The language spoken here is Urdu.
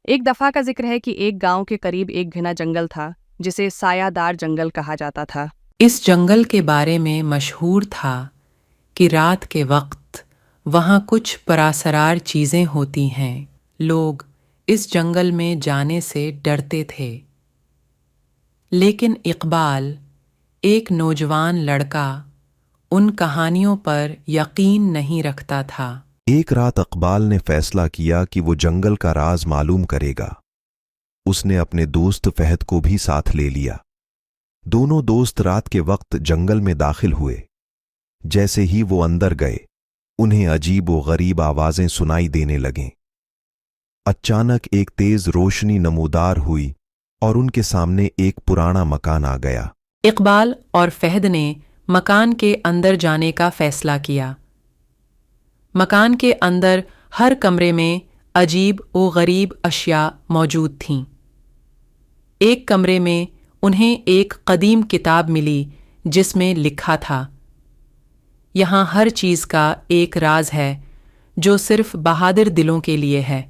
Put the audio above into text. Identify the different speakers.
Speaker 1: ایک دفعہ کا ذکر ہے کہ ایک گاؤں کے قریب ایک گھنا جنگل تھا جسے سایہ دار جنگل کہا جاتا تھا۔
Speaker 2: اس جنگل کے بارے میں مشہور تھا کہ رات کے وقت وہاں کچھ پراسرار چیزیں ہوتی ہیں۔ لوگ اس جنگل میں جانے سے ڈرتے تھے، لیکن اقبال، ایک نوجوان لڑکا، ان کہانیوں پر یقین نہیں رکھتا تھا۔
Speaker 3: ایک رات اقبال نے فیصلہ کیا کہ وہ جنگل کا راز معلوم کرے گا۔ اس نے اپنے دوست فہد کو بھی ساتھ لے لیا۔ دونوں دوست رات کے وقت جنگل میں داخل ہوئے۔ جیسے ہی وہ اندر گئے، انہیں عجیب و غریب آوازیں سنائی دینے لگیں۔ اچانک ایک تیز روشنی نمودار ہوئی اور ان کے سامنے ایک پرانا مکان آ گیا۔
Speaker 2: اقبال اور فہد نے مکان کے اندر جانے کا فیصلہ کیا۔ مکان کے اندر ہر کمرے میں عجیب و غریب اشیاء موجود تھیں۔ ایک کمرے میں انہیں ایک قدیم کتاب ملی جس میں لکھا تھا، یہاں ہر چیز کا ایک راز ہے جو صرف بہادر دلوں کے لیے ہے۔